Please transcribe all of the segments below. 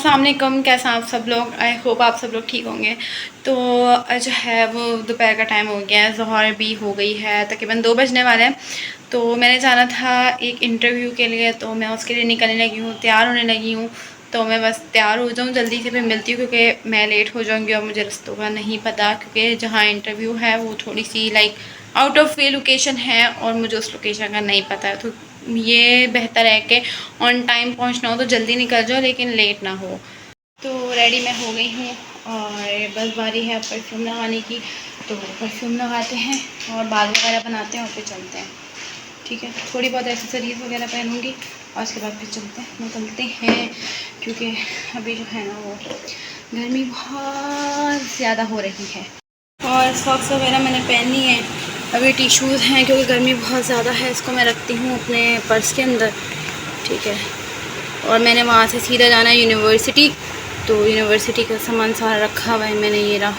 अस्सलाम वालेकुम, कैसा आप सब लोग। आई होप आप सब लोग ठीक होंगे। तो जो है वो दोपहर का टाइम हो गया है, ज़ोहर भी हो गई है, तकरीबन 2 बजने वाले हैं। तो मैंने जाना था एक इंटरव्यू के लिए, तो मैं उसके लिए निकलने लगी हूँ, तैयार होने लगी हूँ। तो मैं बस तैयार हो जाऊँ जल्दी से, फिर मिलती हूँ क्योंकि मैं लेट हो जाऊँगी और मुझे रास्तों का नहीं पता, क्योंकि जहाँ इंटरव्यू है वो थोड़ी सी like out of way location है और मुझे उस लोकेशन का नहीं पता है। तो ये बेहतर है कि ऑन टाइम पहुँचना हो तो जल्दी निकल जाओ, लेकिन लेट ना हो। तो रेडी मैं हो गई हूँ और बस बारी है परफ्यूम लगाने की। तो परफ्यूम लगाते हैं और बाल वगैरह बनाते हैं और फिर चलते हैं। ठीक है, थोड़ी बहुत एक्सेसरीज़ वगैरह पहनूँगी और उसके बाद फिर निकलते हैं, क्योंकि अभी जो है ना वो गर्मी बहुत ज़्यादा हो रही है। और सॉक्स वगैरह मैंने पहनी है, अभी टिश्यूज़ हैं क्योंकि गर्मी बहुत ज़्यादा है। इसको मैं रखती हूँ अपने पर्स के अंदर। ठीक है, और मैंने वहाँ से सीधा जाना है यूनिवर्सिटी। तो यूनिवर्सिटी का सामान सारा रखा हुआ है मैंने, ये रहा।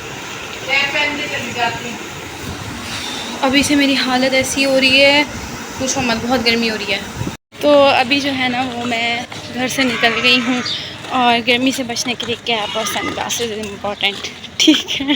अभी से मेरी हालत ऐसी हो रही है, पूछो मत, बहुत गर्मी हो रही है। तो अभी जो है ना वो मैं घर से निकल गई हूँ और गर्मी से बचने के लिए कैप और सन ग्लासेस इम्पॉर्टेंट। ठीक है,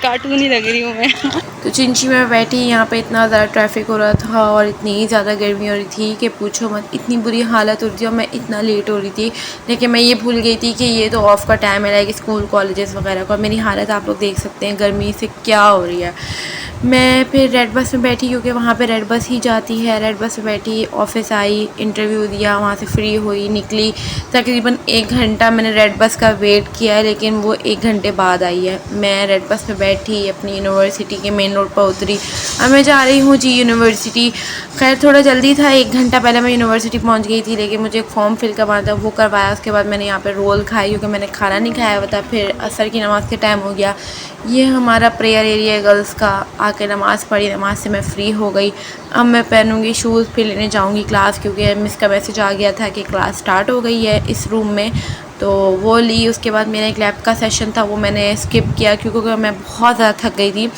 कार्टून ही लग रही हूँ मैं। तो चिंची में बैठी, यहाँ पे इतना ज़्यादा ट्रैफिक हो रहा था और इतनी ज़्यादा गर्मी हो रही थी कि पूछो मत, इतनी बुरी हालत हो रही थी और मैं इतना लेट हो रही थी। लेकिन मैं ये भूल गई थी कि ये तो ऑफ़ का टाइम है, लाइक स्कूल कॉलेजेस वगैरह का। मेरी हालत आप लोग देख सकते हैं गर्मी से क्या हो रही है। मैं फिर रेड बस में बैठी क्योंकि वहाँ पे रेड बस ही जाती है। रेड बस में बैठी, ऑफिस आई, इंटरव्यू दिया, वहाँ से फ्री हुई, निकली। तकरीबन 1 घंटा मैंने रेड बस का वेट किया है, लेकिन वो 1 घंटे बाद आई है। मैं रेड बस में बैठी, अपनी यूनिवर्सिटी के मेन रोड पर उतरी। अब मैं जा रही हूँ जी यूनिवर्सिटी। खैर थोड़ा जल्दी था, 1 घंटा पहले मैं यूनिवर्सिटी पहुँच गई थी, लेकिन मुझे एक फॉर्म फिल करवाना था, वो करवाया। उसके बाद मैंने यहाँ पर रोल खाई क्योंकि मैंने खाना नहीं खाया हुआ था। फिर असर की नमाज़ के टाइम हो गया। ये हमारा प्रेयर एरिया है गर्ल्स का। आके नमाज़ पढ़ी, नमाज से मैं फ़्री हो गई। अब मैं पहनूंगी शूज़, फिर लेने जाऊंगी क्लास, क्योंकि मिस का मैसेज आ गया था कि क्लास स्टार्ट हो गई है इस रूम में। तो वो ली। उसके बाद मेरा एक लैब का सेशन था, वो मैंने स्किप किया क्योंकि मैं बहुत ज़्यादा थक गई थी।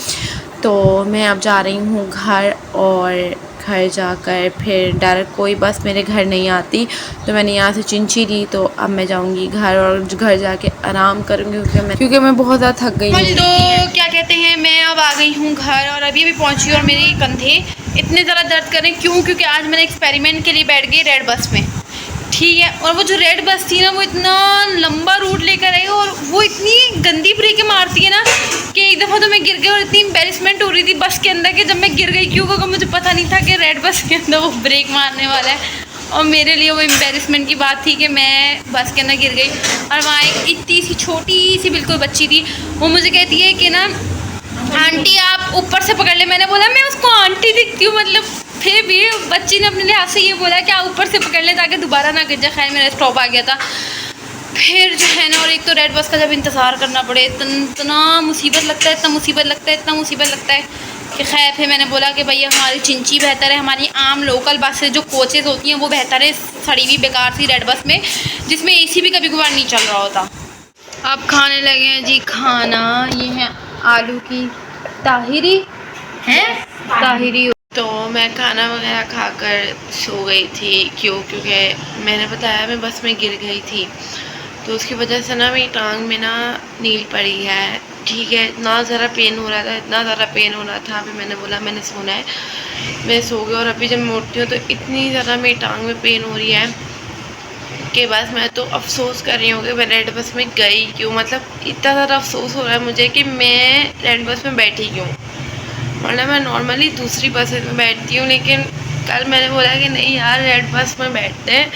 तो मैं अब जा रही हूँ घर, और घर जाकर फिर डायरेक्ट कोई बस मेरे घर नहीं आती, तो मैंने यहाँ से चिंची ली। तो अब मैं जाऊँगी घर और घर जाके आराम करूँगी क्योंकि मैं बहुत ज़्यादा थक गई हूँ। तो क्या कहते हैं, मैं अब आ गई हूँ घर और अभी भी पहुँची, और मेरे कंधे इतने ज़्यादा दर्द कर रहे हैं। क्यों? क्योंकि आज मैंने एक्सपेरिमेंट के लिए बैठ गई रेड बस में। ठीक है, और वो जो रेड बस थी ना, वो इतना लंबा रूट लेकर आई और वो इतनी गंदी ब्रेकें मारती है ना कि एक दफ़ा तो मैं गिर गई और इतनी एम्बेरसमेंट हो रही थी बस के अंदर कि जब मैं गिर गई। क्यों? क्योंकि मुझे पता नहीं था कि रेड बस के अंदर वो ब्रेक मारने वाला है, और मेरे लिए वो एम्बेरसमेंट की बात थी कि मैं बस के अंदर गिर गई। और वहाँ एक इतनी सी छोटी सी बिल्कुल बच्ची थी, वो मुझे कहती है कि ना आंटी आप ऊपर से पकड़ ले। मैंने बोला मैं उसको आंटी दिखती हूँ, मतलब फिर भी बच्ची ने अपने लिहाज से ये बोला कि आप ऊपर से पकड़ लें ताकि दोबारा ना गिर जाए। खैर मेरा स्टॉप आ गया था फिर जो है ना। और एक तो रेड बस का जब इंतज़ार करना पड़े, इतना मुसीबत लगता है, इतना मुसीबत लगता है, इतना मुसीबत लगता है कि खैर फिर मैंने बोला कि भैया हमारी चिंची बेहतर है, हमारी आम लोकल बसें जो कोचेज़ होती हैं वो बेहतर है सड़ी हुई बेकार सी रेड बस में, जिसमें AC भी कभी कभार नहीं चल रहा होता। अब खाने लगे हैं जी खाना। ये है आलू की ताहिरी है, ताहिरी। तो मैं खाना वगैरह खाकर सो गई थी। क्योंकि मैंने बताया मैं बस में गिर गई थी, तो उसकी वजह से ना मेरी टांग में ना नील पड़ी है। ठीक है, इतना ज़्यादा पेन हो रहा था, इतना ज़्यादा पेन हो रहा था। अभी मैंने बोला मैंने सोना है, मैं सो गई। और अभी जब मैं उठती हूँ तो इतनी ज़्यादा मेरी टांग में पेन हो रही है कि बस मैं तो अफसोस कर रही हूँ कि मैं रेड बस में गई क्यों। मतलब इतना ज़्यादा अफसोस हो रहा है मुझे कि मैं रेड बस में बैठी क्यों, वरना मैं नॉर्मली दूसरी बस में बैठती हूँ। लेकिन कल मैंने बोला कि नहीं यार रेड बस में बैठते हैं,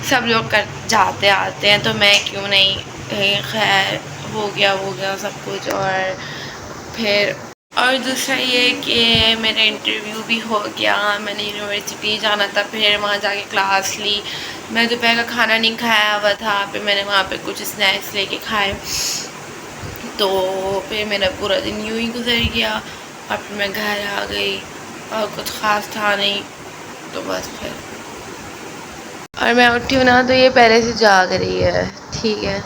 सब लोग कर जाते आते हैं तो मैं क्यों नहीं। खैर हो गया सब कुछ। और फिर और दूसरा ये कि मेरा इंटरव्यू भी हो गया, मैंने यूनिवर्सिटी जाना था, फिर वहाँ जाके क्लास ली। मैं दोपहर का खाना नहीं खाया हुआ था, फिर मैंने वहाँ पे कुछ स्नैक्स लेके खाए। तो फिर मेरा पूरा दिन यूँ ही गुजर गया और फिर मैं घर आ गई और कुछ ख़ास था नहीं, तो बस फिर। और मैं उठी हूँ ना तो ये पहले से जाग रही है। ठीक है,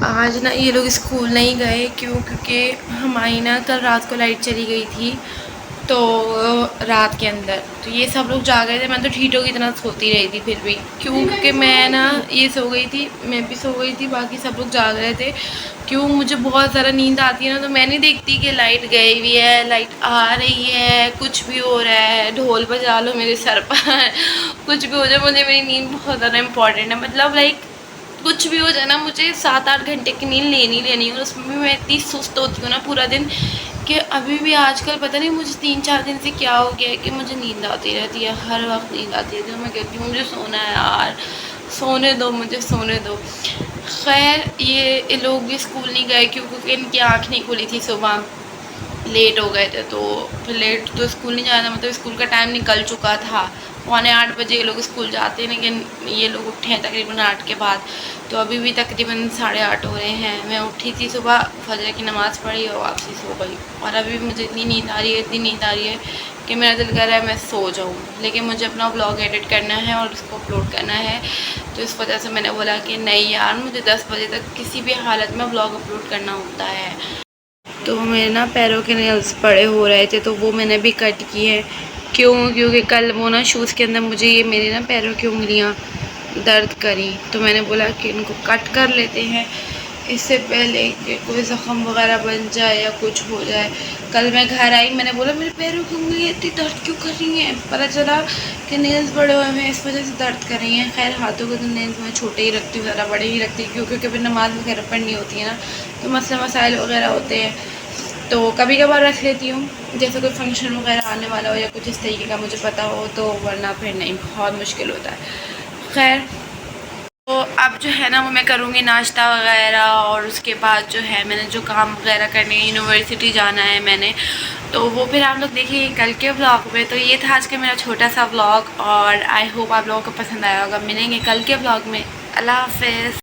आज ना ये लोग स्कूल नहीं गए। क्यों? क्योंकि हमारी ना कल रात को लाइट चली गई थी तो रात के अंदर तो ये सब लोग जाग रहे थे, मैं तो ठीठों की तरह सोती रही थी फिर भी, क्योंकि मैं ना ये सो गई थी, मैं भी सो गई थी, बाकी सब लोग जाग रहे थे। क्यों, मुझे बहुत ज़्यादा नींद आती है ना, तो मैं नहीं देखती कि लाइट गई हुई है, लाइट आ रही है, कुछ भी हो रहा है, ढोल बजा लो मेरे सर पर कुछ भी हो जाए, मुझे मेरी नींद बहुत ज़्यादा इंपॉर्टेंट है। मतलब लाइक कुछ भी हो जाए ना, मुझे 7-8 घंटे की नींद लेनी है, और उसमें भी मैं इतनी सुस्त होती हूँ ना पूरा दिन कि अभी भी आजकल पता नहीं मुझे 3-4 दिन से क्या हो गया है कि मुझे नींद आती रहती है, हर वक्त नींद आती है। तो मैं कहती हूँ मुझे सोना है यार, सोने दो, मुझे सोने दो। खैर ये लोग भी स्कूल नहीं गए क्योंकि इनकी आँख नहीं खुली थी, सुबह लेट हो गए थे, तो फिर लेट तो स्कूल नहीं जाना, मतलब स्कूल का टाइम निकल चुका था। 7:45 ये लोग स्कूल जाते हैं, लेकिन ये लोग उठे हैं तकरीबन 8 के बाद, तो अभी भी तकरीबन 8:30 हो रहे हैं। मैं उठी थी सुबह, फजर की नमाज़ पढ़ी और वापसी सो गई, और अभी भी मुझे इतनी नींद आ रही है, इतनी नींद आ रही है कि मेरा दिल कर रहा है मैं सो जाऊँ, लेकिन मुझे अपना व्लॉग एडिट करना है और उसको अपलोड करना है। तो इस वजह से मैंने बोला कि नहीं यार, मुझे 10 बजे तक किसी भी हालत में व्लॉग अपलोड करना होता है। तो मेरे ना पैरों के नेल्स बड़े हो रहे थे, तो वो मैंने भी कट किए। क्यों, क्योंकि कल वो ना शूज़ के अंदर मुझे ये मेरी ना पैरों की उंगलियां दर्द करी, तो मैंने बोला कि इनको कट कर लेते हैं, इससे पहले कि कोई ज़ख़म वगैरह बन जाए या कुछ हो जाए। कल मैं घर आई, मैंने बोला मेरे पैरों की उंगलियाँ इतनी दर्द क्यों कर रही हैं, पता चला कि नेल्स बड़े हुए हैं, इस वजह से दर्द कर रही हैं। खैर हाथों के तो नेल्स मैं छोटे ही रखती हूँ, ज़्यादा बड़े ही रखती हूँ, क्योंकि फिर नमाज़ वगैरह पढ़नी होती है ना, तो मसले मसाइल वगैरह होते हैं, तो कभी कभार रख लेती हूँ, जैसे कोई फंक्शन वगैरह आने वाला हो या कुछ इस तरीके का मुझे पता हो, तो वरना फिर नहीं, बहुत मुश्किल होता है। खैर तो अब जो है ना वो मैं करूँगी नाश्ता वगैरह, और उसके बाद जो है मैंने जो काम वगैरह करने हैं, यूनिवर्सिटी जाना है मैंने, तो वो फिर आप लोग देखिए कल के व्लॉग में। तो ये था आज का मेरा छोटा सा व्लॉग, और आई होप आप लोगों को पसंद आया होगा। मिलेंगे कल के व्लॉग में। अल्लाह हाफ़िज़।